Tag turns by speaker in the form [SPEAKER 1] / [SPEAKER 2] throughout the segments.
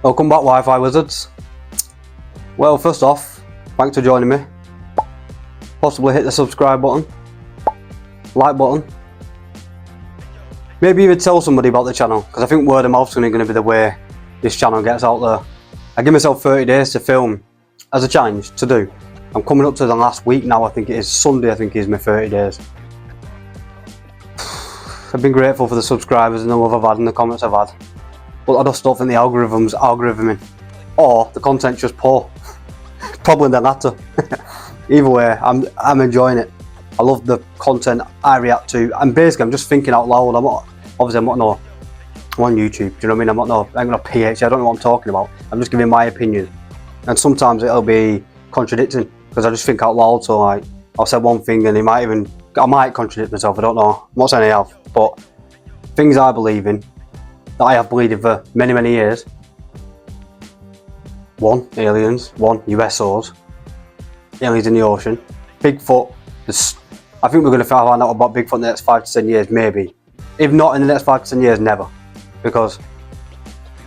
[SPEAKER 1] Welcome back, Wi-Fi wizards. Well, first off, thanks for joining me. Possibly hit the subscribe button, like button. Maybe even tell somebody about the channel, because I think word of mouth is going to be the way this channel gets out there. I give myself 30 days to film as a challenge to do. I'm coming up to the last week now. I think it is Sunday. I think it is my 30 days. I've been grateful for the subscribers and the love I've had and the comments I've had. But I just don't think the algorithm's algorithming, or the content's just poor. Probably the latter. Either way, I'm enjoying it. I love the content I react to, and basically I'm just thinking out loud. I'm not on YouTube. Do you know what I mean? I ain't got a PhD. I don't know what I'm talking about. I'm just giving my opinion, and sometimes it'll be contradicting because I just think out loud. So like, I'll say one thing and I might contradict myself. I don't know. I'm not saying I have, but things I believe in, that I have believed in for many, many years. 1, aliens. 1, USOs. Aliens in the ocean. Bigfoot. I think we're going to find out about Bigfoot in the next 5 to 10 years, maybe. If not in the next 5 to 10 years, never. Because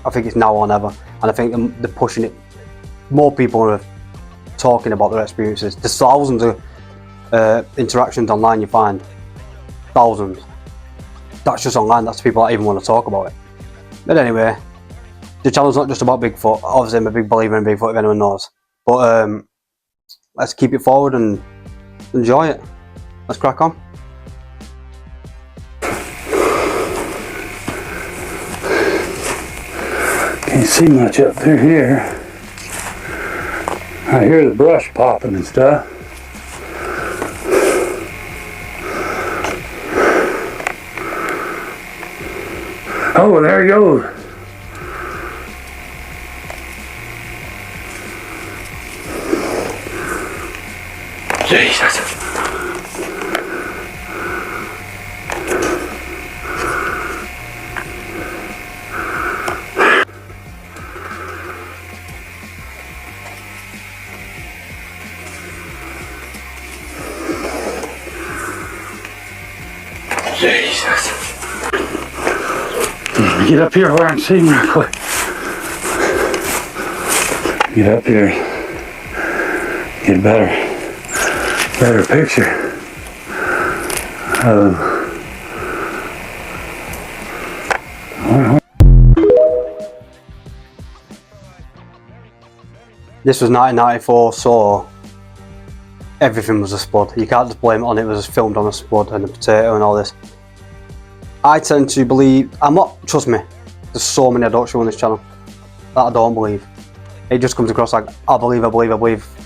[SPEAKER 1] I think it's now or never. And I think they're pushing it. More people are talking about their experiences. There's thousands of interactions online you find. Thousands. That's just online. That's people that even want to talk about it. But anyway, the channel's not just about Bigfoot. Obviously, I'm a big believer in Bigfoot, if anyone knows. But let's keep it forward and enjoy it. Let's crack on.
[SPEAKER 2] Can't see much up through here. I hear the brush popping and stuff. Oh, there he goes. Jesus. Jesus. Get up here where I can see him real quick. Get up here. Get a better picture.
[SPEAKER 1] This was 1994, so everything was a spud. You can't just blame it on it was filmed on a spud and a potato and all this. I tend to believe, trust me, there's so many I don't show on this channel that I don't believe. It just comes across like, I believe.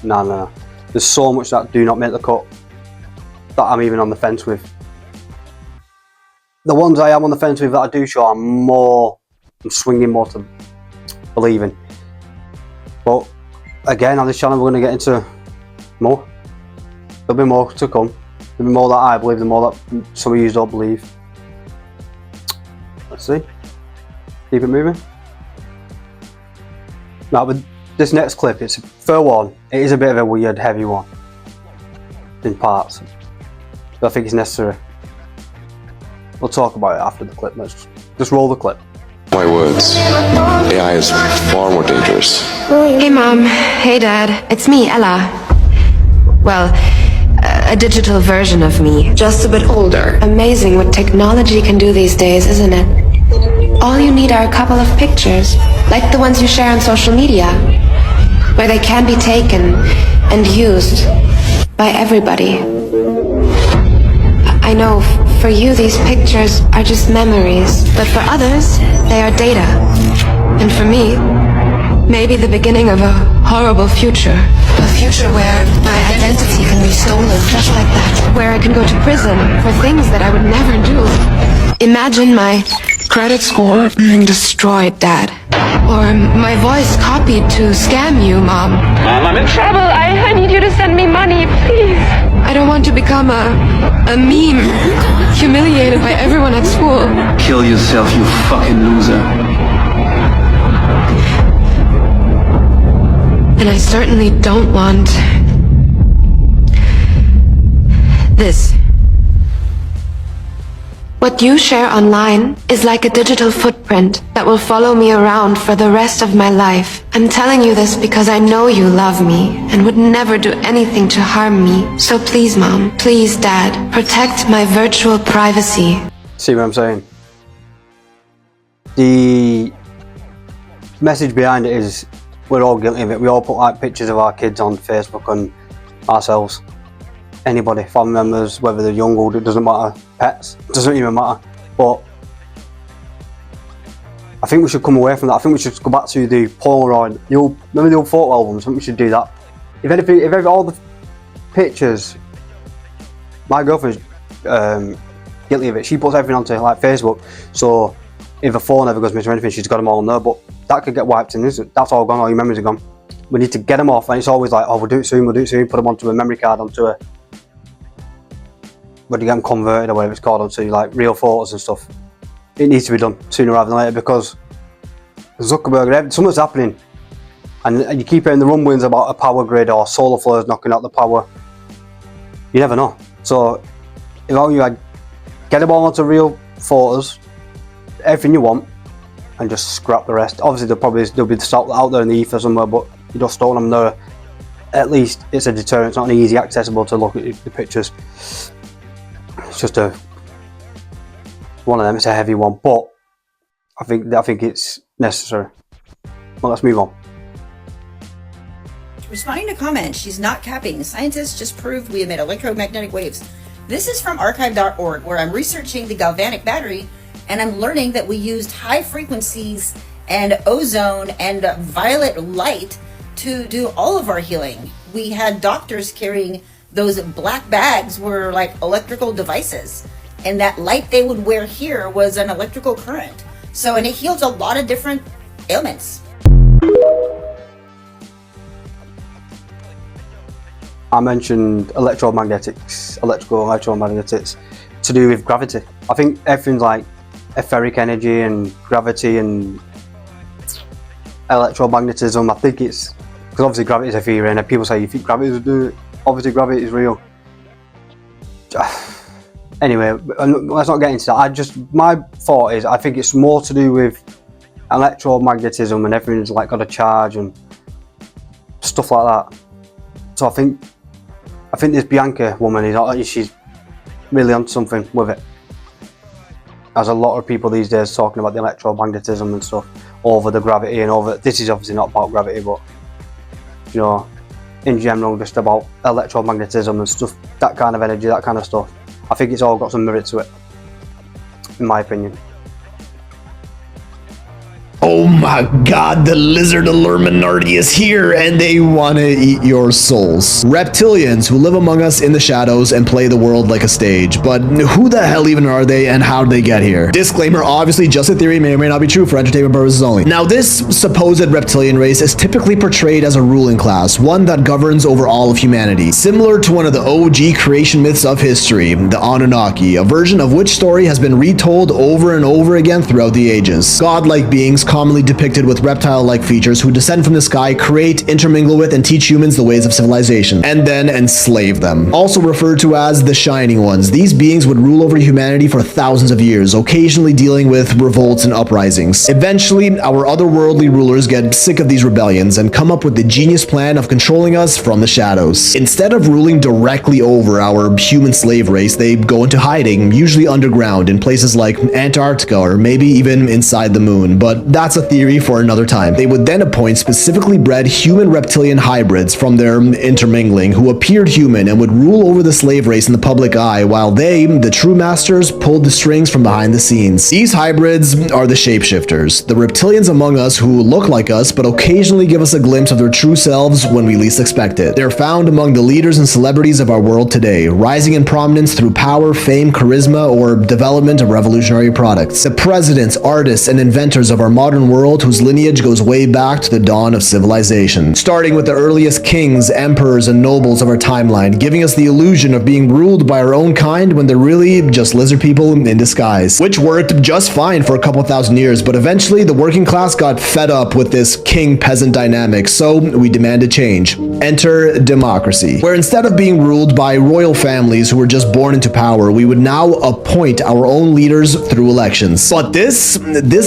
[SPEAKER 1] No. There's so much that do not make the cut that I'm even on the fence with. The ones I am on the fence with that I do show, I'm swinging more to believing. But again, on this channel we're going to get into more. There'll be more to come. There'll be more that I believe, the more that some of you don't believe. Let's see. Keep it moving. Now with this next clip, it's for one, it is a bit of a weird, heavy one in parts. But I think it's necessary. We'll talk about it after the clip. Let's just roll the clip.
[SPEAKER 3] My words, AI is far more dangerous.
[SPEAKER 4] Hey Mom, hey Dad, it's me, Ella. Well, a digital version of me, just a bit older. Amazing what technology can do these days, isn't it? All you need are a couple of pictures, like the ones you share on social media, where they can be taken and used by everybody. I know for you these pictures are just memories, but for others, they are data. And for me, maybe the beginning of a horrible future. A future where my identity can be stolen just like that. Where I can go to prison for things that I would never do. Imagine my credit score being destroyed, Dad. Or my voice copied to scam you, Mom. Mom, I'm in trouble. I need you to send me money, please. I don't want to become a meme, humiliated by everyone at school.
[SPEAKER 5] Kill yourself, you fucking loser.
[SPEAKER 4] And I certainly don't want this. What you share online is like a digital footprint that will follow me around for the rest of my life. I'm telling you this because I know you love me and would never do anything to harm me. So please, Mom, please, Dad, protect my virtual privacy.
[SPEAKER 1] See what I'm saying? The message behind it is we're all guilty of it. We all put like pictures of our kids on Facebook and ourselves. Anybody, family members, whether they're young or old, it doesn't matter. Pets, doesn't even matter. But I think we should come away from that. I think we should go back to the Polaroid. Remember the old photo albums? I think we should do that. If anything, if all the pictures, my girlfriend's guilty of it. She puts everything onto like Facebook. So if a phone ever goes missing or anything, she's got them all on there. But that could get wiped in. That's all gone. All your memories are gone. We need to get them off, and it's always like, oh, we'll do it soon. We'll do it soon. Put them onto a memory card, onto a. But you get them converted or whatever it's called, onto like real photos and stuff. It needs to be done sooner rather than later because Zuckerberg, something's happening, and you keep hearing the rumblings about a power grid or solar flares knocking out the power. You never know. So if all you get them all onto real photos, everything you want, and just scrap the rest. Obviously there'll be stuff out there in the ether somewhere, but you just store them there. At least it's a deterrent. It's not an easy accessible to look at the pictures. It's just one of them. It's a heavy one, but I think it's necessary. Well, let's move on.
[SPEAKER 6] Responding to comments, she's not capping. Scientists just proved we emit electromagnetic waves. This is from archive.org, where I'm researching the galvanic battery, and I'm learning that we used high frequencies and ozone and violet light to do all of our healing. We had doctors carrying those black bags were like electrical devices, and that light they would wear here was an electrical current. So, and it heals a lot of different ailments.
[SPEAKER 1] I mentioned electromagnetics, electrical electromagnetics to do with gravity. I think everything's like etheric energy and gravity and electromagnetism. I think it's because obviously gravity is etheric, and people say you think gravity is do it. Obviously gravity is real. Anyway, let's not get into that. My thought is I think it's more to do with electromagnetism and everything's like got a charge and stuff like that. So I think this Bianca woman she's really on something with it. There's a lot of people these days talking about the electromagnetism and stuff over the gravity and over. This is obviously not about gravity, but you know, in general, just about electromagnetism and stuff, that kind of energy, that kind of stuff. I think it's all got some merit to it, in my opinion.
[SPEAKER 7] Oh my god, the lizard Illuminati is here and they want to eat your souls. Reptilians who live among us in the shadows and play the world like a stage. But who the hell even are they and how did they get here? Disclaimer, obviously just a theory, may or may not be true, for entertainment purposes only. Now this supposed reptilian race is typically portrayed as a ruling class, one that governs over all of humanity. Similar to one of the OG creation myths of history, the Anunnaki, a version of which story has been retold over and over again throughout the ages. Godlike beings commonly depicted with reptile-like features who descend from the sky, create, intermingle with, and teach humans the ways of civilization, and then enslave them. Also referred to as the Shining Ones, these beings would rule over humanity for thousands of years, occasionally dealing with revolts and uprisings. Eventually, our otherworldly rulers get sick of these rebellions and come up with the genius plan of controlling us from the shadows. Instead of ruling directly over our human slave race, they go into hiding, usually underground, in places like Antarctica or maybe even inside the moon, but that's a theory for another time. They would then appoint specifically bred human-reptilian hybrids from their intermingling who appeared human and would rule over the slave race in the public eye while they, the true masters, pulled the strings from behind the scenes. These hybrids are the shapeshifters, the reptilians among us who look like us but occasionally give us a glimpse of their true selves when we least expect it. They're found among the leaders and celebrities of our world today, rising in prominence through power, fame, charisma, or development of revolutionary products. The presidents, artists, and inventors of our modern modern world whose lineage goes way back to the dawn of civilization. Starting with the earliest kings, emperors, and nobles of our timeline, giving us the illusion of being ruled by our own kind when they're really just lizard people in disguise. Which worked just fine for a couple thousand years, but eventually the working class got fed up with this king-peasant dynamic, so we demanded change. Enter democracy, where instead of being ruled by royal families who were just born into power, we would now appoint our own leaders through elections. But this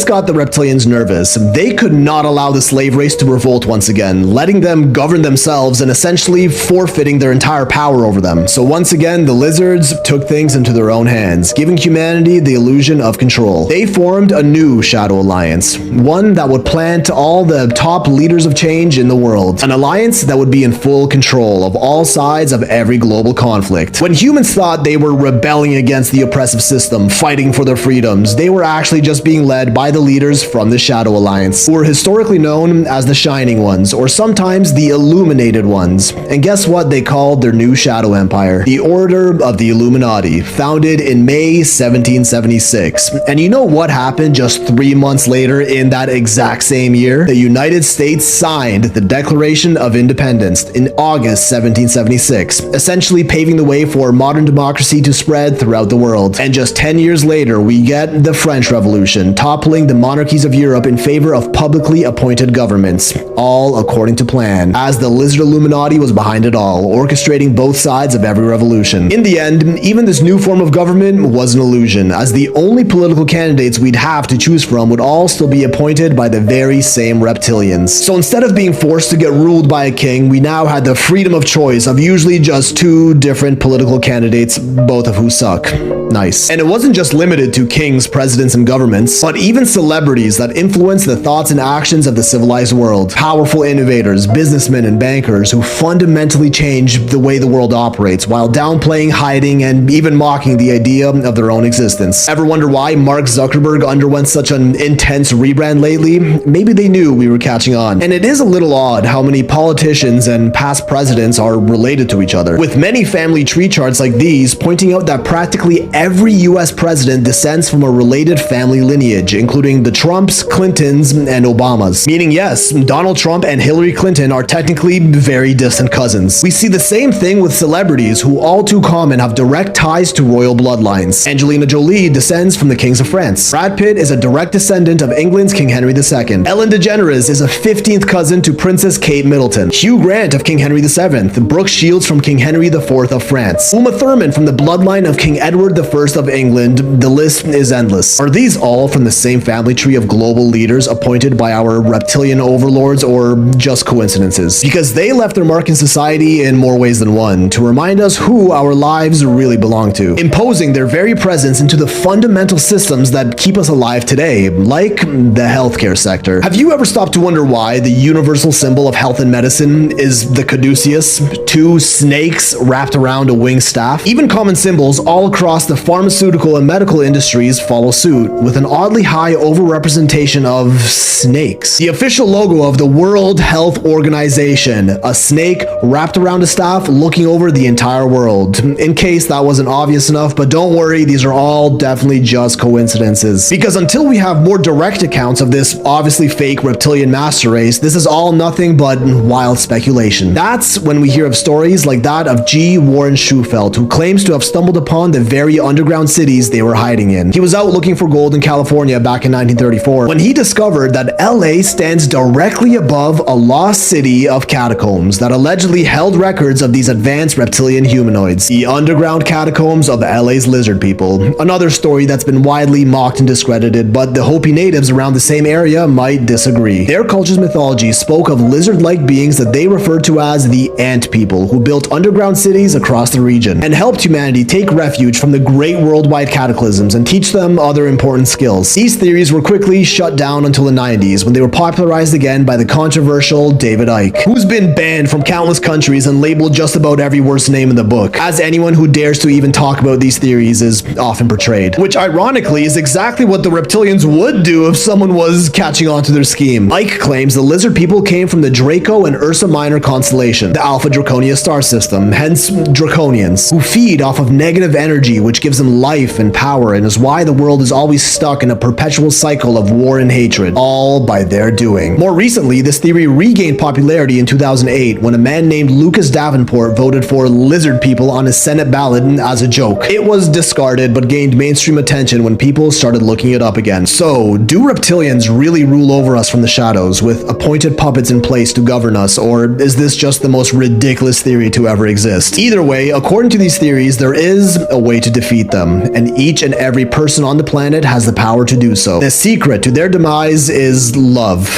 [SPEAKER 7] got the reptilians nervous. They could not allow the slave race to revolt once again, letting them govern themselves and essentially forfeiting their entire power over them. So once again, the lizards took things into their own hands, giving humanity the illusion of control. They formed a new shadow alliance, one that would plant all the top leaders of change in the world, an alliance that would be in full control of all sides of every global conflict. When humans thought they were rebelling against the oppressive system, fighting for their freedoms, they were actually just being led by the leaders from the Shadow Alliance, who were historically known as the Shining Ones, or sometimes the Illuminated Ones. And guess what they called their new Shadow Empire? The Order of the Illuminati, founded in May 1776. And you know what happened just 3 months later in that exact same year? The United States signed the Declaration of Independence in August 1776, essentially paving the way for modern democracy to spread throughout the world. And just 10 years later, we get the French Revolution, toppling the monarchies of Europe in favor of publicly appointed governments, all according to plan, as the Lizard Illuminati was behind it all, orchestrating both sides of every revolution. In the end, even this new form of government was an illusion, as the only political candidates we'd have to choose from would all still be appointed by the very same reptilians. So instead of being forced to get ruled by a king, we now had the freedom of choice of usually just 2 different political candidates, both of who suck. Nice. And it wasn't just limited to kings, presidents, and governments, but even celebrities that influence the thoughts and actions of the civilized world. Powerful innovators, businessmen, and bankers who fundamentally changed the way the world operates while downplaying, hiding, and even mocking the idea of their own existence. Ever wonder why Mark Zuckerberg underwent such an intense rebrand lately? Maybe they knew we were catching on. And it is a little odd how many politicians and past presidents are related to each other, with many family tree charts like these pointing out that practically every US president descends from a related family lineage, including the Trumps, Clintons, and Obamas. Meaning, yes, Donald Trump and Hillary Clinton are technically very distant cousins. We see the same thing with celebrities who all too common have direct ties to royal bloodlines. Angelina Jolie descends from the kings of France. Brad Pitt is a direct descendant of England's King Henry II. Ellen DeGeneres is a 15th cousin to Princess Kate Middleton. Hugh Grant of King Henry VII. Brooke Shields from King Henry IV of France. Uma Thurman from the bloodline of King Edward I of England. The list is endless. Are these all from the same family tree of global leaders appointed by our reptilian overlords, or just coincidences? Because they left their mark in society in more ways than one, to remind us who our lives really belong to, imposing their very presence into the fundamental systems that keep us alive today, like the healthcare sector. Have you ever stopped to wonder why the universal symbol of health and medicine is the caduceus, 2 snakes wrapped around a winged staff? Even common symbols all across the pharmaceutical and medical industries follow suit, with an oddly high overrepresentation of snakes. The official logo of the World Health Organization, a snake wrapped around a staff looking over the entire world. In case that wasn't obvious enough, but don't worry, these are all definitely just coincidences. Because until we have more direct accounts of this obviously fake reptilian master race, this is all nothing but wild speculation. That's when we hear of stories like that of G. Warren Schufelt, who claims to have stumbled upon the very underground cities they were hiding in. He was out looking for gold in California back in 1934 when he discovered that LA stands directly above a lost city of catacombs that allegedly held records of these advanced reptilian humanoids, the underground catacombs of LA's lizard people. Another story that's been widely mocked and discredited, but the Hopi natives around the same area might disagree. Their culture's mythology spoke of lizard-like beings that they referred to as the Ant People, who built underground cities across the region and helped humanity take refuge from the great worldwide cataclysms and teach them other important skills. These theories were quickly shut down until the 90s, when they were popularized again by the controversial David Icke, who's been banned from countless countries and labeled just about every worst name in the book, as anyone who dares to even talk about these theories is often portrayed. Which ironically is exactly what the reptilians would do if someone was catching on to their scheme. Icke claims the lizard people came from the Draco and Ursa Minor constellation, the Alpha Draconia star system, hence Draconians, who feed off of negative energy which gives them life and power, and is why the world is always stuck in a perpetual cycle of war war and hatred, all by their doing. More recently, this theory regained popularity in 2008 when a man named Lucas Davenport voted for lizard people on his Senate ballot as a joke. It was discarded but gained mainstream attention when people started looking it up again. So, do reptilians really rule over us from the shadows with appointed puppets in place to govern us, or is this just the most ridiculous theory to ever exist? Either way, according to these theories, there is a way to defeat them, and each and every person on the planet has the power to do so. The secret to their demise is love.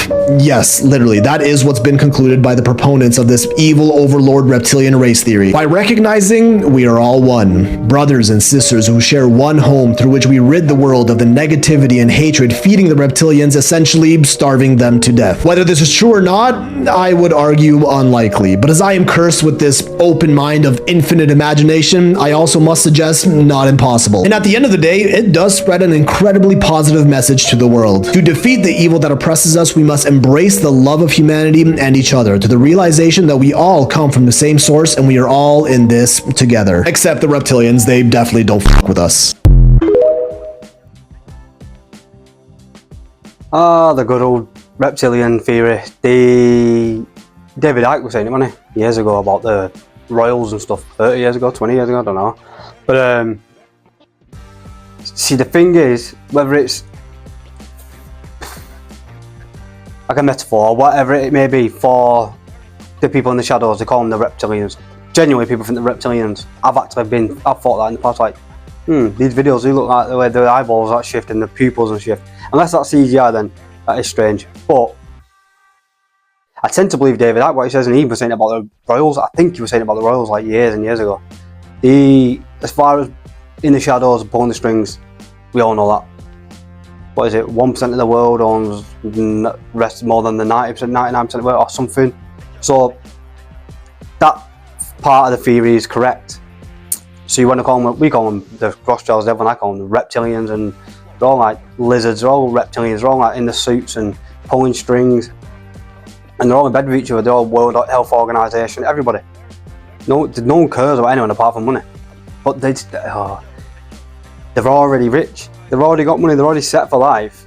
[SPEAKER 7] Yes, literally, that is what's been concluded by the proponents of this evil overlord reptilian race theory. By recognizing we are all one, brothers and sisters who share one home through which we rid the world of the negativity and hatred feeding the reptilians, essentially starving them to death. Whether this is true or not, I would argue unlikely, but as I am cursed with this open mind of infinite imagination, I also must suggest not impossible. And at the end of the day, it does spread an incredibly positive message to the world. To defeat the evil that oppresses us, we must embrace the love of humanity and each other, to the realization that we all come from the same source and we are all in this together. Except the reptilians, they definitely don't fuck with us.
[SPEAKER 1] The good old reptilian theory. David Icke was saying it, wasn't he? Years ago about the royals and stuff. 30 years ago, 20 years ago, I don't know. But see, the thing is, whether it's like a metaphor or whatever it may be for the people in the shadows, they call them the reptilians. Genuinely, people think the reptilians. I've thought that in the past, like, these videos do look like the way their eyeballs are shifting, the pupils and shift. Unless that's CGI, then that is strange. But I tend to believe David Icke, what he says, and he was saying about the royals. I think he was saying about the royals like years and years ago. As far as in the shadows, pulling the strings, we all know that. What is it? 1% of the world owns the rest more than the 90%, 99% of the world, or something. So that part of the theory is correct. So you want to call them, we call them the Rothschilds, everyone I call them the reptilians, and they're all like lizards, they're all reptilians, they're all like in the suits and pulling strings, and they're all in bed with each other. They're all World Health Organization, everybody. No one cares about anyone apart from money. But they're already rich, they've already got money, they're already set for life.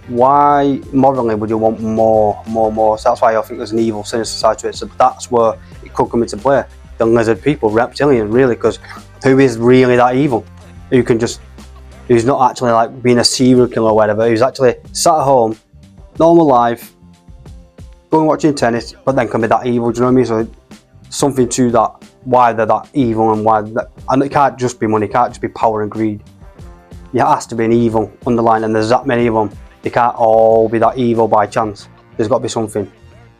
[SPEAKER 1] Why morally would you want more? So that's why I think there's an evil, sinister side to it. So that's where it could come into play. The lizard people, reptilian, really, because who is really that evil? Who's not actually like being a serial killer or whatever, who's actually sat at home, normal life, going watching tennis, but then can be that evil, do you know what I mean? So something to that, why they're that evil and it can't just be money, it can't just be power and greed. There has to be an evil underlying, and there's that many of them. They can't all be that evil by chance. There's got to be something.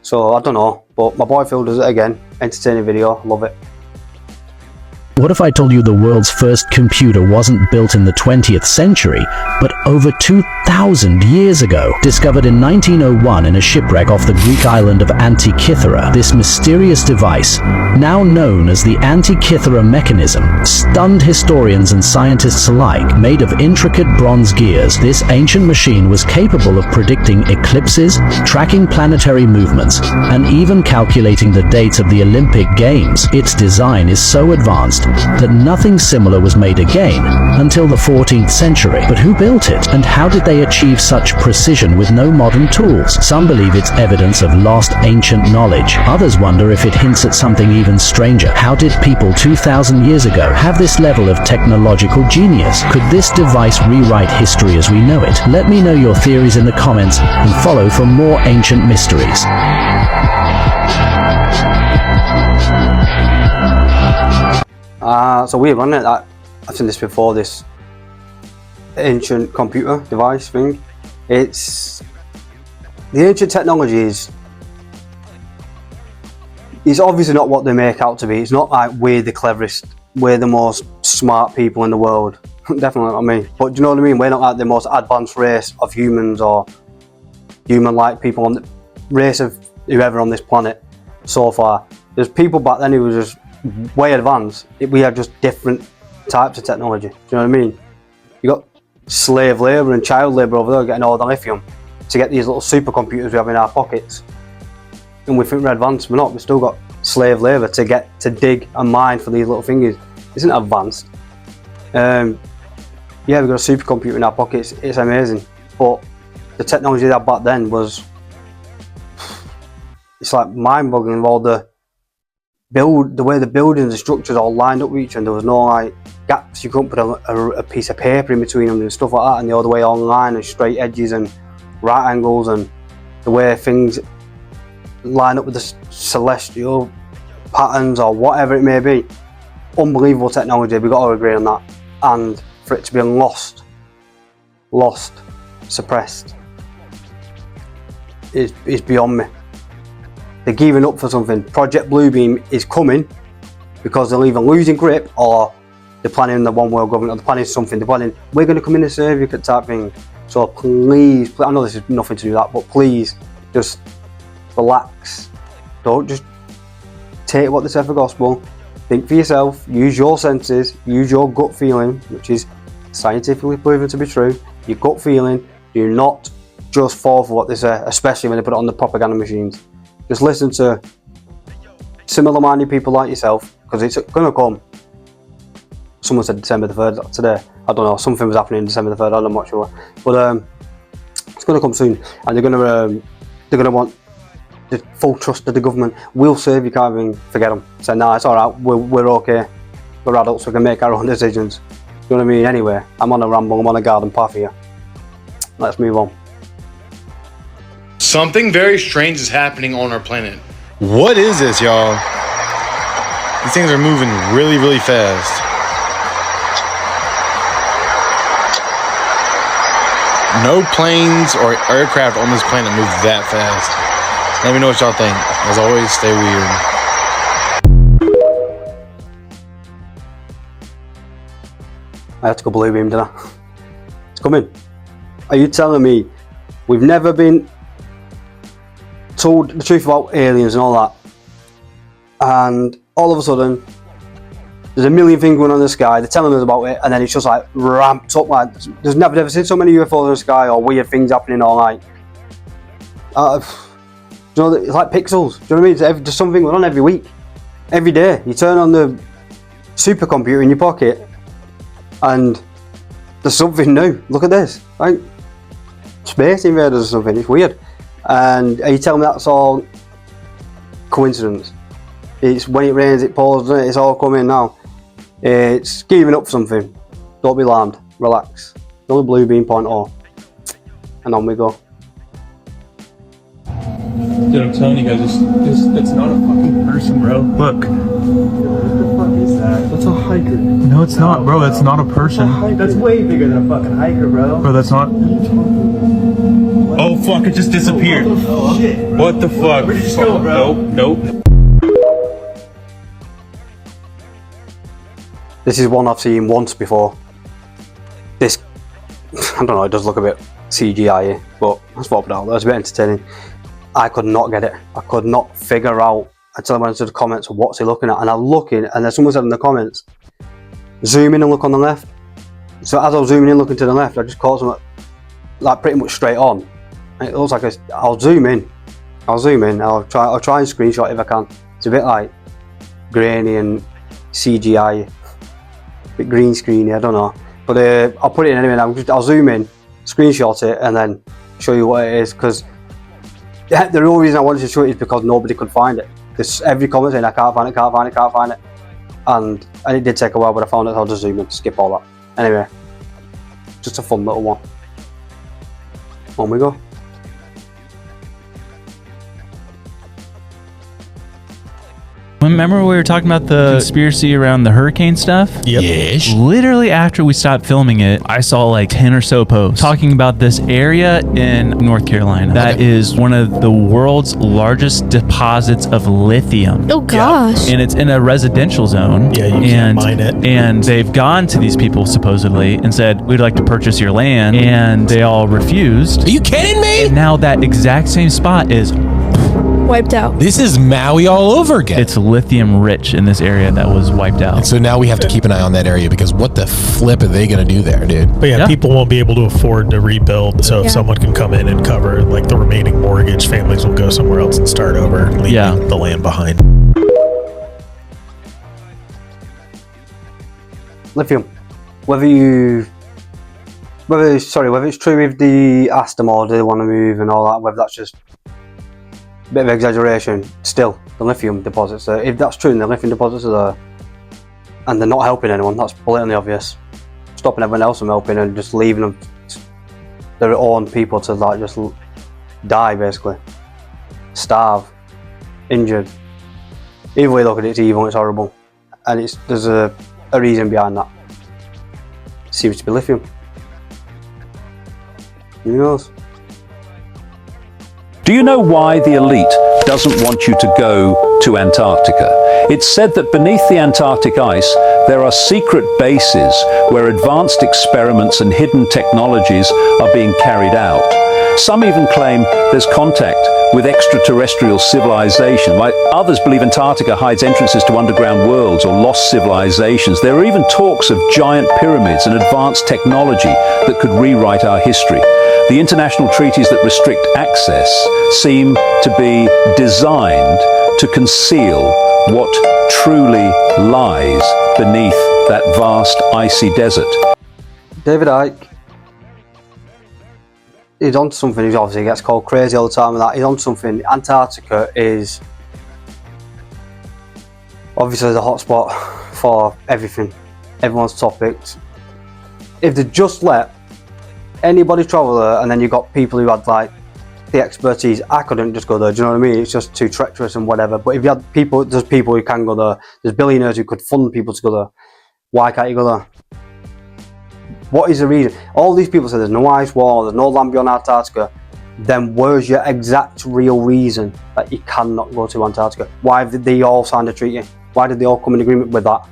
[SPEAKER 1] So I don't know, but my boy Phil does it again. Entertaining video, love it.
[SPEAKER 8] What if I told you the world's first computer wasn't built in the 20th century, but over 2,000 years ago? Discovered in 1901 in a shipwreck off the Greek island of Antikythera, this mysterious device, now known as the Antikythera mechanism, stunned historians and scientists alike. Made of intricate bronze gears, this ancient machine was capable of predicting eclipses, tracking planetary movements, and even calculating the dates of the Olympic Games. Its design is so advanced that nothing similar was made again until the 14th century. But who built it, and how did they achieve such precision with no modern tools? Some believe it's evidence of lost ancient knowledge. Others wonder if it hints at something even stranger. How did people 2,000 years ago have this level of technological genius? Could this device rewrite history as we know it? Let me know your theories in the comments, and follow for more ancient mysteries.
[SPEAKER 1] So we're running it. I've seen this before, this ancient computer device thing. It's the ancient technology is obviously not what they make out to be. It's not like we're the cleverest, we're the most smart people in the world. Definitely not me. But do you know what I mean? We're not like the most advanced race of humans or human-like people on the race of whoever on this planet so far. There's people back then who were just way advanced. We have just different types of technology. Do you know what I mean? You got slave labour and child labour over there getting all the lithium to get these little supercomputers we have in our pockets. And we think we're advanced. We're not. We've still got slave labour to dig and mine for these little thingies. Isn't advanced. Yeah, we've got a supercomputer in our pockets. It's amazing. But the technology they had back then was, it's like mind-boggling. All the way the buildings and structures all lined up with each other. There was no like gaps. You couldn't put a piece of paper in between them and stuff like that, and the other way online and straight edges and right angles, and the way things line up with the celestial patterns or whatever it may be. Unbelievable technology, we've got to agree on that. And for it to be lost, suppressed, is beyond me. They're giving up for something. Project Bluebeam is coming because they're either losing grip or they're planning the one world government, or they're planning something. They're planning, we're going to come in and serve you type thing. So please, I know this is nothing to do with that, but please just relax. Don't just take what they say for gospel. Think for yourself, use your senses, use your gut feeling, which is scientifically proven to be true. Your gut feeling, do not just fall for what they say, especially when they put it on the propaganda machines. Just listen to similar-minded people like yourself, because it's going to come. Someone said December the 3rd today. I don't know, something was happening December the 3rd, I'm not sure. But it's going to come soon, and they're going to want the full trust of the government. We'll serve you, can't even forget them. Say, nah, it's alright, we're okay. We're adults, we can make our own decisions. You know what I mean? Anyway, I'm on a ramble, I'm on a garden path here. Let's move on.
[SPEAKER 9] Something very strange is happening on our planet.
[SPEAKER 10] What is this, y'all? These things are moving really, really fast. No planes or aircraft on this planet move that fast. Let me know what y'all think. As always, stay weird.
[SPEAKER 1] I had to go blue beam, didn't I? It's coming. Are you telling me we've never been told the truth about aliens and all that, and all of a sudden there's a million things going on in the sky, they're telling us about it, and then it's just like ramped up, like there's never seen so many UFOs in the sky or weird things happening all night. You know, it's like pixels. Do you know what I mean? There's something going on every week, every day. You turn on the supercomputer in your pocket and there's something new. Look at this, like space invaders or something. It's weird. And are you telling me that's all coincidence? It's when it rains it pours, doesn't it? It's all coming now. It's giving up something. Don't be alarmed, relax. The only blue beam point or, and on we go.
[SPEAKER 11] Dude, I'm telling you guys, it's not a fucking person, bro. Look. What the fuck is that? That's a hiker. No, it's not, bro. That's not a person. That's way bigger than a fucking hiker, bro. Bro, that's not. Oh, fuck, it just disappeared. Oh, shit. What the fuck? Where'd you just go, bro? Nope.
[SPEAKER 1] This is one I've seen once before. This, I don't know, it does look a bit CGI, but that's what it was a bit entertaining. I could not get it. I could not figure out until I went into the comments of what's he looking at, and I'm looking, and then someone said in the comments, zoom in and look on the left. So as I was zooming in, looking to the left, I just caught something like pretty much straight on. And it looks like I'll zoom in. I'll try and screenshot if I can. It's a bit like grainy and CGI, a bit green screeny, I don't know. But I'll put it in anyway. I'll zoom in, screenshot it, and then show you what it is. Because the real reason I wanted to show it is because nobody could find it. Because every comment saying I can't find it. And it did take a while, but I found it. I'll just zoom in, skip all that. Anyway, just a fun little one. On we go.
[SPEAKER 12] Remember we were talking about the conspiracy around the hurricane stuff?
[SPEAKER 13] Yep. Yes.
[SPEAKER 12] Literally after we stopped filming it, I saw like 10 or so posts talking about this area in North Carolina that is one of the world's largest deposits of lithium.
[SPEAKER 14] Oh gosh.
[SPEAKER 12] And it's in a residential zone.
[SPEAKER 13] Yeah, you can't mine it.
[SPEAKER 12] And they've gone to these people supposedly and said, we'd like to purchase your land. And they all refused.
[SPEAKER 13] Are you kidding me?
[SPEAKER 12] And now that exact same spot is
[SPEAKER 14] wiped out.
[SPEAKER 13] This is Maui all over again.
[SPEAKER 12] It's lithium rich in this area that was wiped out.
[SPEAKER 13] And so now we have to keep an eye on that area, because what the flip are they going to do there, dude?
[SPEAKER 15] But yeah, people won't be able to afford to rebuild. So if someone can come in and cover like the remaining mortgage, families will go somewhere else and start over, leaving the land behind.
[SPEAKER 1] Lithium. Whether you whether it's true with the ask them or do they want to move and all that, whether that's just a bit of exaggeration, still, the lithium deposits there. If that's true and the lithium deposits are there, and they're not helping anyone, that's blatantly obvious. Stopping everyone else from helping and just leaving them, their own people to like just die basically. Starve. Injured. Either way you look at it, it's evil, it's horrible. And there's a reason behind that. It seems to be lithium. Who knows?
[SPEAKER 16] Do you know why the elite doesn't want you to go to Antarctica? It's said that beneath the Antarctic ice, there are secret bases where advanced experiments and hidden technologies are being carried out. Some even claim there's contact with extraterrestrial civilization, while others believe Antarctica hides entrances to underground worlds or lost civilizations. There are even talks of giant pyramids and advanced technology that could rewrite our history. The international treaties that restrict access seem to be designed to conceal what truly lies beneath that vast icy desert.
[SPEAKER 1] David Icke, he's on something. He obviously gets called crazy all the time and that. He's on something. Antarctica is obviously the hotspot for everything, everyone's topics. If they just let anybody travel there, and then you got people who had like the expertise, I couldn't just go there, do you know what I mean? It's just too treacherous and whatever. But if you had people, there's people who can go there, there's billionaires who could fund people to go there. Why can't you go there? What is the reason? All these people say there's no ice wall, there's no land beyond Antarctica. Then where's your exact real reason that you cannot go to Antarctica? Why did they all sign a treaty? Why did they all come in agreement with that?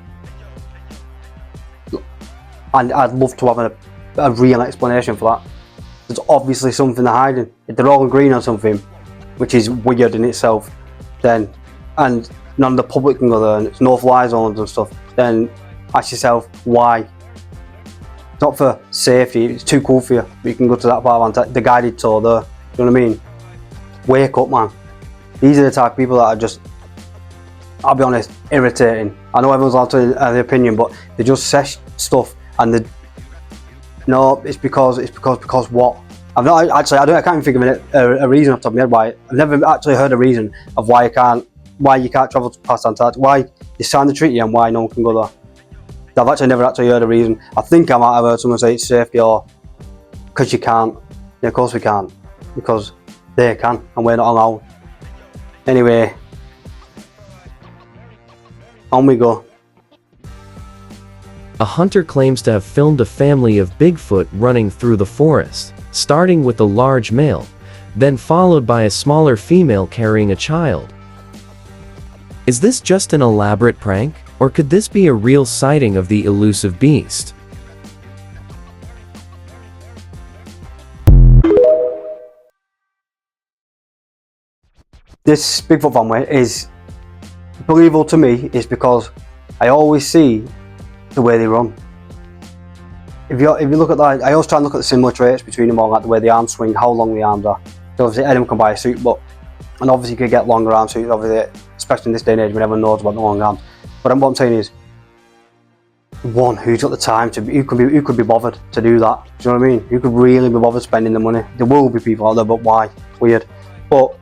[SPEAKER 1] And I'd love to have a real explanation for that. There's obviously something they're hiding. If they're all agreeing on something, which is weird in itself, then, and none of the public can go there, and it's no-fly zones and stuff, then ask yourself why. It's not for safety, it's too cool for you, but you can go to that part of Antarctica, the guided tour there, do you know what I mean? Wake up, man. These are the type of people that are just, I'll be honest, irritating. I know everyone's allowed to have their opinion, but they just say stuff and they, no, it's because what? I've not actually, I can't even think of a reason off the top of my head why. I've never actually heard a reason of why you can't travel past Antarctica, why you signed the treaty and why no one can go there. I've actually never heard a reason. I think I might have heard someone say it's safety or because you can't. Yeah, of course we can't, because they can and we're not allowed. Anyway, on we go.
[SPEAKER 17] A hunter claims to have filmed a family of Bigfoot running through the forest, starting with a large male, then followed by a smaller female carrying a child. Is this just an elaborate prank, or could this be a real sighting of the elusive beast?
[SPEAKER 1] This Bigfoot family is believable to me is because I always see the way they run. If you look at that, I always try and look at the similar traits between them all, like the way the arms swing, how long the arms are. So obviously anyone can buy a suit, and obviously you could get longer arm suits, obviously, especially in this day and age when everyone knows about the long arms. But what I'm saying is, one, who's got the time to, who could be bothered to do that? Do you know what I mean? Who could really be bothered spending the money? There will be people out there, but why? Weird. But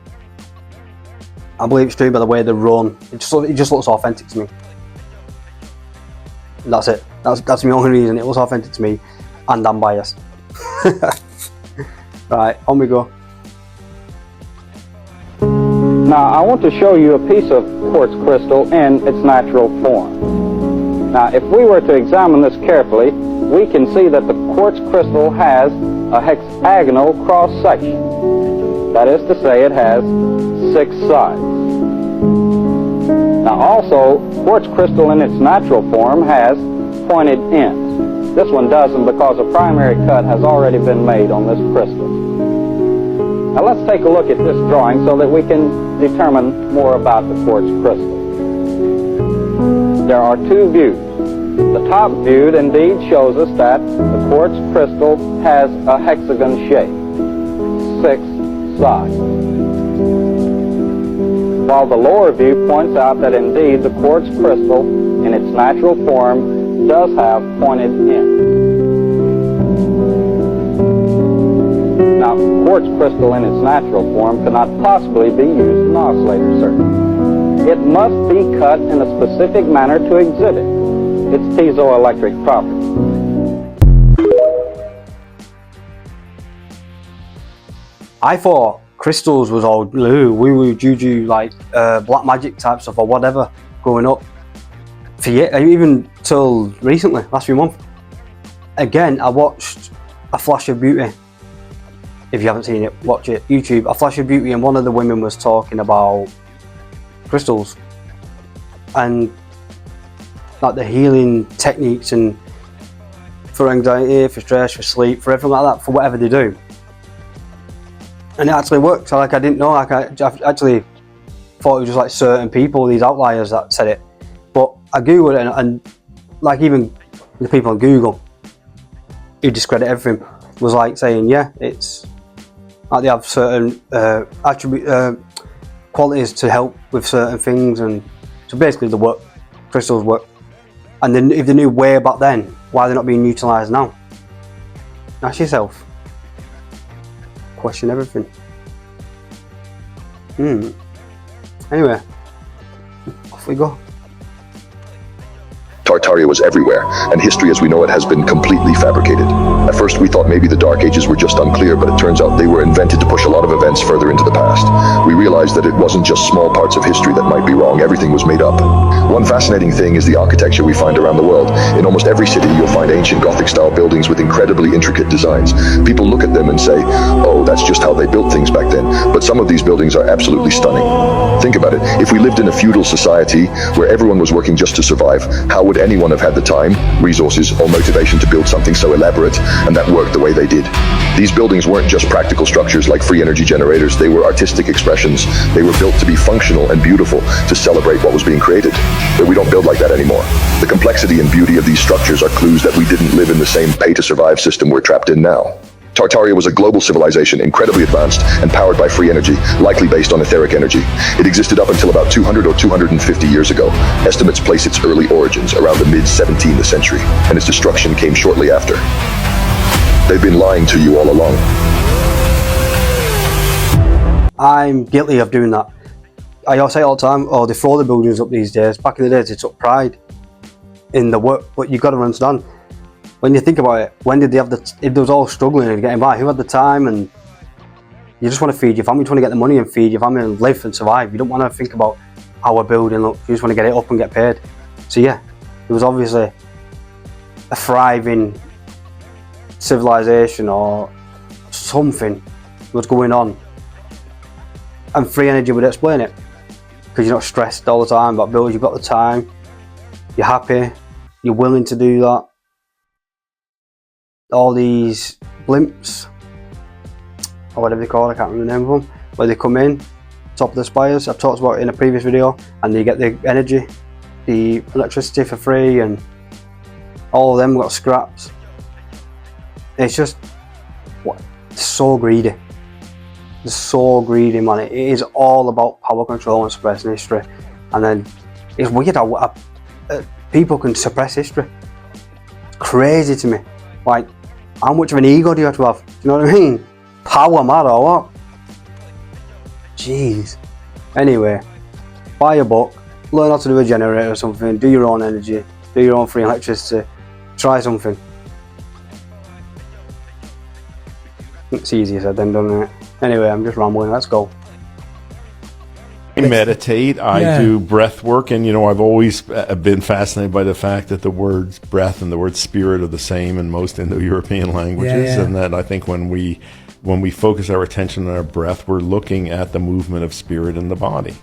[SPEAKER 1] I believe it's true by the way they run. It just looks authentic to me. And that's it. That's my only reason. It looks authentic to me, and I'm biased. Right, on we go.
[SPEAKER 18] Now I want to show you a piece of quartz crystal in its natural form. Now if we were to examine this carefully, we can see that the quartz crystal has a hexagonal cross section. That is to say, it has 6 sides. Now also, quartz crystal in its natural form has pointed ends. This one doesn't because a primary cut has already been made on this crystal. Now let's take a look at this drawing so that we can determine more about the quartz crystal. There are 2 views. The top view indeed shows us that the quartz crystal has a hexagon shape, 6 sides. While the lower view points out that indeed the quartz crystal in its natural form does have pointed ends. Now, quartz crystal in its natural form cannot possibly be used in oscillator circuits. It must be cut in a specific manner to exhibit its piezoelectric properties.
[SPEAKER 1] I thought crystals was all woo-woo, juju, like black magic type stuff or whatever growing up. For even till recently, last few months. Again, I watched A Flash of Beauty. If you haven't seen it, watch it. YouTube, A Flash of Beauty, and one of the women was talking about crystals and like the healing techniques and for anxiety, for stress, for sleep, for everything like that, for whatever they do. And it actually worked. So like I didn't know, like I actually thought it was just like certain people, these outliers that said it. But I googled it and like even the people on Google who discredit everything was like saying, yeah, it's like they have certain qualities to help with certain things, and so basically the work, crystals work. And then if they knew way back then, why are they not being utilised now? Ask yourself. Question everything. Anyway, off we go.
[SPEAKER 19] Tartaria was everywhere, and history as we know it has been completely fabricated. At first we thought maybe the Dark Ages were just unclear, but it turns out they were invented to push a lot of events further into the past. We realized that it wasn't just small parts of history that might be wrong, everything was made up. One fascinating thing is the architecture we find around the world. In almost every city you'll find ancient Gothic-style buildings with incredibly intricate designs. People look at them and say, oh, that's just how they built things back then, but some of these buildings are absolutely stunning. Think about it, if we lived in a feudal society where everyone was working just to survive, how would anyone have had the time, resources, or motivation to build something so elaborate and that worked the way they did? These buildings weren't just practical structures like free energy generators, they were artistic expressions. They were built to be functional and beautiful, to celebrate what was being created. But we don't build like that anymore. The complexity and beauty of these structures are clues that we didn't live in the same pay-to-survive system we're trapped in now. Tartaria was a global civilization, incredibly advanced and powered by free energy, likely based on etheric energy. It existed up until about 200 or 250 years ago. Estimates place its early origins around the mid-17th century, and its destruction came shortly after. They've been lying to you all along.
[SPEAKER 1] I'm guilty of doing that. I say all the time, oh, they throw the buildings up these days. Back in the days, they took pride in the work, but you've got to understand, when you think about it, when did they have if they was all struggling and getting by, who had the time? And you just want to feed your family, you just want to get the money and feed your family and live and survive. You don't want to think about how a building looks, you just want to get it up and get paid. So yeah, there was obviously a thriving civilization or something was going on. And free energy would explain it, because you're not stressed all the time about bills, you've got the time, you're happy, you're willing to do that. All these blimps, or whatever they call it, I can't remember the name of them, where they come in, top of the spires, I've talked about it in a previous video, and they get the energy, the electricity for free, and all of them got scraps. It's just, so greedy. They're so greedy, man. It is all about power control and suppressing history. And then it's weird how people can suppress history. It's crazy to me. Like, how much of an ego do you have to have? Do you know what I mean? Power mad or what? Jeez. Anyway, buy a book, learn how to do a generator or something, do your own energy, do your own free electricity, try something. It's easier said than done, it? Anyway, I'm just rambling, let's go.
[SPEAKER 20] I meditate, I do breath work, and I've always been fascinated by the fact that the words breath and the word spirit are the same in most Indo-European languages, and that I think when we focus our attention on our breath, we're looking at the movement of spirit in the body.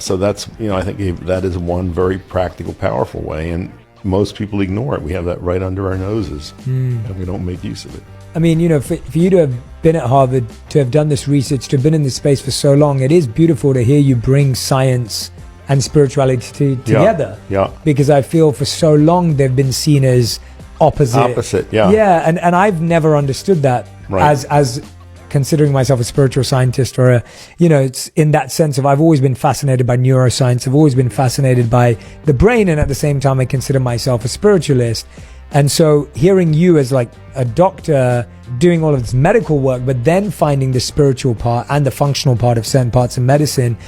[SPEAKER 20] So that's, I think that is one very practical, powerful way, and most people ignore it. We have that right under our noses, and we don't make use of it.
[SPEAKER 21] I mean, for you to have been at Harvard, to have done this research, to have been in this space for so long, it is beautiful to hear you bring science and spirituality together.
[SPEAKER 20] Yeah.
[SPEAKER 21] Because I feel for so long they've been seen as opposite.
[SPEAKER 20] Yeah.
[SPEAKER 21] Yeah, and I've never understood that as considering myself a spiritual scientist or it's in that sense of I've always been fascinated by neuroscience. I've always been fascinated by the brain, and at the same time I consider myself a spiritualist. And so hearing you as like a doctor doing all of this medical work, but then finding the spiritual part and the functional part of certain parts of medicine,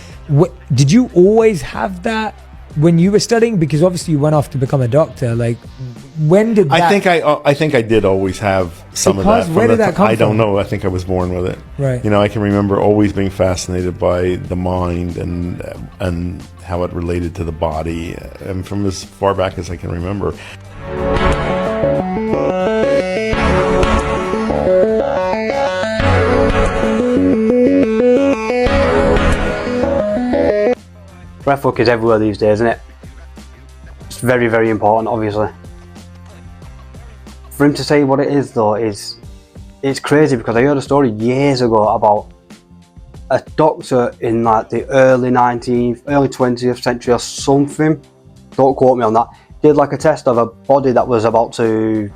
[SPEAKER 21] did you always have that when you were studying? Because obviously you went off to become a doctor. Like, when did that...
[SPEAKER 20] I think I did always have some of that.
[SPEAKER 21] Where did that come from?
[SPEAKER 20] I don't know. I think I was born with it.
[SPEAKER 21] Right.
[SPEAKER 20] You know, I can remember always being fascinated by the mind and how it related to the body, and from as far back as I can remember.
[SPEAKER 1] Breathwork is everywhere these days, isn't it? It's very, very important, obviously. For him to say what it is, though, it's crazy, because I heard a story years ago about a doctor in like the early 20th century or something. Don't quote me on that. Did like a test of a body that was about to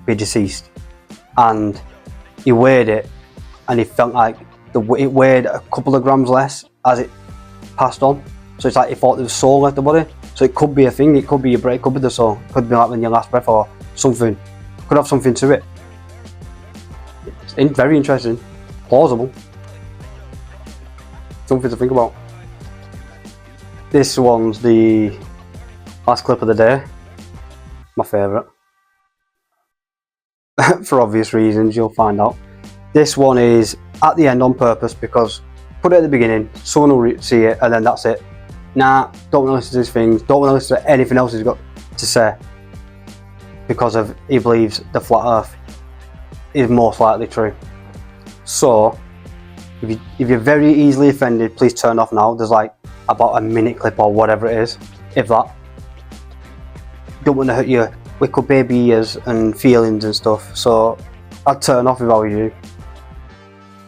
[SPEAKER 1] be deceased, and he weighed it, and he felt like it weighed a couple of grams less as it passed on. So it's like he thought there was soul left the body. So it could be a thing, it could be your breath, it could be the soul, it could be like when your last breath or something. Could have something to it. It's very interesting, plausible. Something to think about. This one's the last clip of the day. My favourite. For obvious reasons, you'll find out. This one is at the end on purpose, because put it at the beginning, someone will see it, and then that's it. Nah, don't want to listen to his things, don't want to listen to anything else he's got to say, because he believes the flat earth is most likely true. So, if you're very easily offended, please turn off now. There's like about a minute clip or whatever it is, if that. Don't want to hurt your wicked baby ears and feelings and stuff, so I'd turn off if I were you.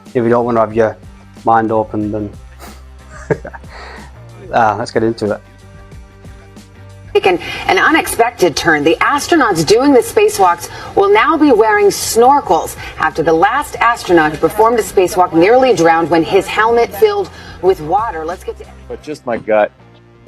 [SPEAKER 1] If you don't want to have your mind open, then let's get into it.
[SPEAKER 2] Taken an unexpected turn. The astronauts doing the spacewalks will now be wearing snorkels after the last astronaut who performed a spacewalk nearly drowned when his helmet filled with water. Let's get to...
[SPEAKER 22] But just my gut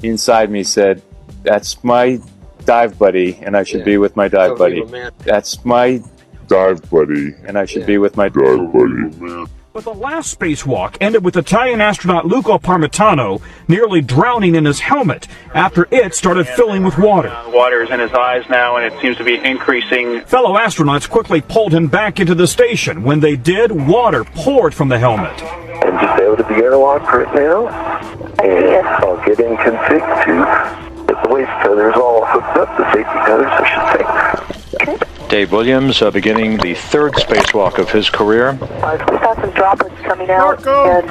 [SPEAKER 22] inside me said, that's my dive buddy, and I should be with my dive buddy. That's my dive buddy, and I should be with my dive buddy.
[SPEAKER 23] But the last spacewalk ended with Italian astronaut Luca Parmitano nearly drowning in his helmet after it started filling with water.
[SPEAKER 24] Water is in his eyes now, and it seems to be increasing.
[SPEAKER 23] Fellow astronauts quickly pulled him back into the station. When they did, water poured from the helmet.
[SPEAKER 25] And just out of the airlock right now, and I'll get in config to get the waist feathers all hooked up, the safety feathers, I should say.
[SPEAKER 26] Dave Williams beginning the third spacewalk of his career.
[SPEAKER 27] We saw some droplets coming out, and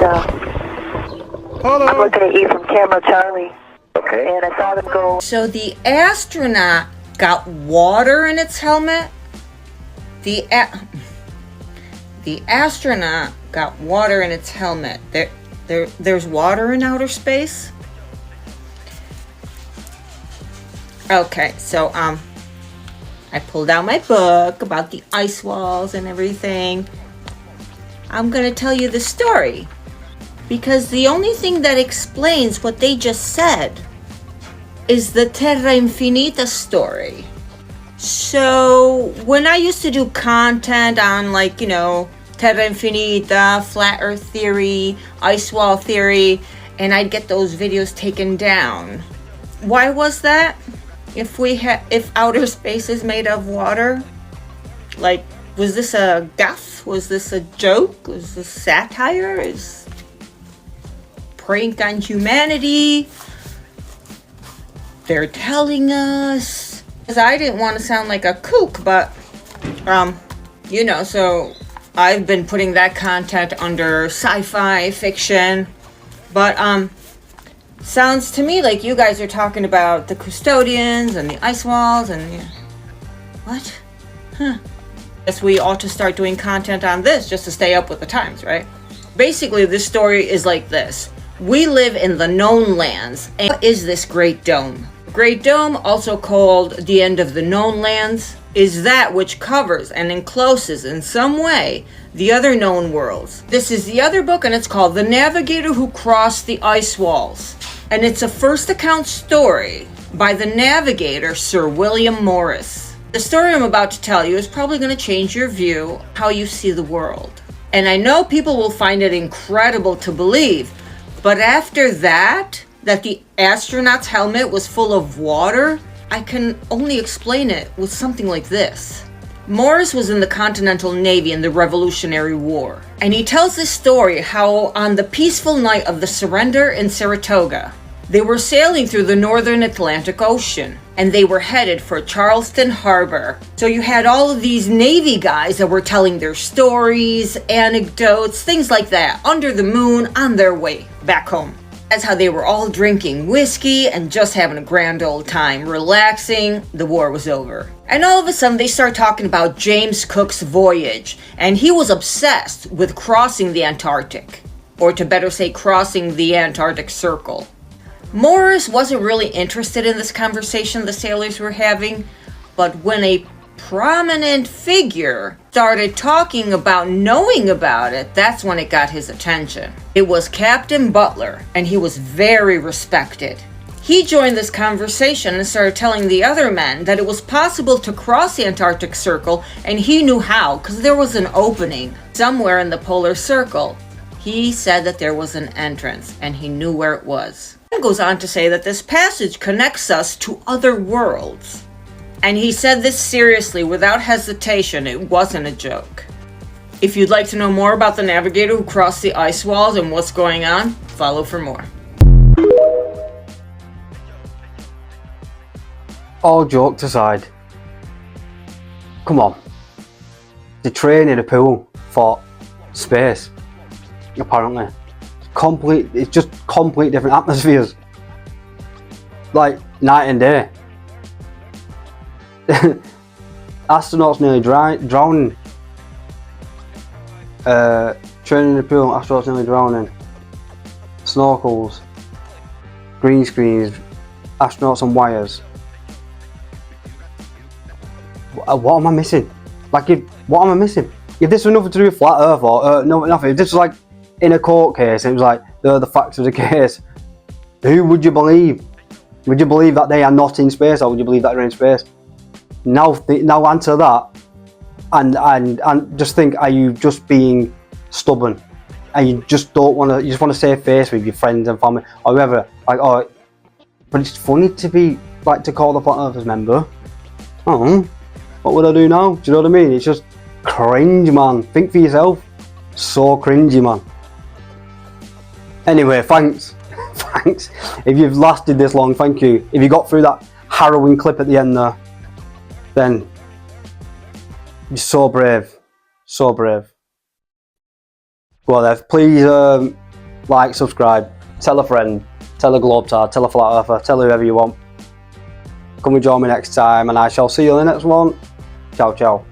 [SPEAKER 27] I'm looking at you from camera Charlie. Okay. And I saw them go.
[SPEAKER 6] So the astronaut got water in its helmet. The astronaut got water in its helmet. There's water in outer space. Okay, so I pulled out my book about the ice walls and everything. I'm gonna tell you the story, because the only thing that explains what they just said is the Terra Infinita story. So when I used to do content on, like, you know, Terra Infinita, flat earth theory, ice wall theory, and I'd get those videos taken down. Why was that? If outer space is made of water, like, was this a gaffe? Was this a joke? Was this satire? Is prank on humanity? They're telling us. Because I didn't want to sound like a kook, but you know, so I've been putting that content under sci-fi fiction, but sounds to me like you guys are talking about the custodians and the ice walls and... Yeah. What? Huh. Guess we ought to start doing content on this just to stay up with the times, right? Basically, this story is like this. We live in the known lands. And what is this Great Dome? Great Dome, also called the end of the known lands, is that which covers and encloses in some way the other known worlds. This is the other book, and it's called The Navigator Who Crossed the Ice Walls. And it's a first account story by the navigator Sir William Morris.
[SPEAKER 3] The story I'm about to tell you is probably going to change your view, how you see the world. And I know people will find it incredible to believe, but after that the astronaut's helmet was full of water, I can only explain it with something like this. Morris was in the Continental Navy in the Revolutionary War, and he tells this story how on the peaceful night of the surrender in Saratoga, they were sailing through the northern Atlantic Ocean, and they were headed for Charleston Harbor. So you had all of these Navy guys that were telling their stories, anecdotes, things like that, under the moon on their way back home. That's how they were all drinking whiskey and just having a grand old time, relaxing. The war was over. And all of a sudden they start talking about James Cook's voyage, and he was obsessed with crossing the Antarctic, or to better say, crossing the Antarctic Circle. Morris wasn't really interested in this conversation the sailors were having, but when a prominent figure started talking about knowing about it, that's when it got his attention. It was Captain Butler, and he was very respected. He joined this conversation and started telling the other men that it was possible to cross the Antarctic Circle, and he knew how, because there was an opening somewhere in the polar circle. He said that there was an entrance, and he knew where it was. He goes on to say that this passage connects us to other worlds. And he said this seriously, without hesitation. It wasn't a joke. If you'd like to know more about the navigator who crossed the ice walls and what's going on, follow for more.
[SPEAKER 1] All jokes aside, come on. They train in a pool for space, apparently. It's just complete different atmospheres. Like night and day. Astronauts nearly drowning. Training in the pool, astronauts nearly drowning. Snorkels. Green screens. Astronauts on wires. What am I missing? What am I missing? If this was nothing to do with flat Earth or nothing, if this was like in a court case and it was like the facts of the case, who would you believe? Would you believe that they are not in space, or would you believe that they're in space? Now answer that, and just think: are you just being stubborn, and you just don't want to? You just want to save face with your friends and family or whoever. But it's funny to be to call the flat Earthers member. Oh, what would I do now? Do you know what I mean? It's just cringe, man. Think for yourself. So cringy, man. Anyway, thanks. Thanks. If you've lasted this long, thank you. If you got through that harrowing clip at the end there, then you're so brave. So brave. Go on there. Please like, subscribe, tell a friend, tell a Globetard, tell a Flat Earther, tell whoever you want. Come and join me next time, and I shall see you in the next one. Ciao, ciao.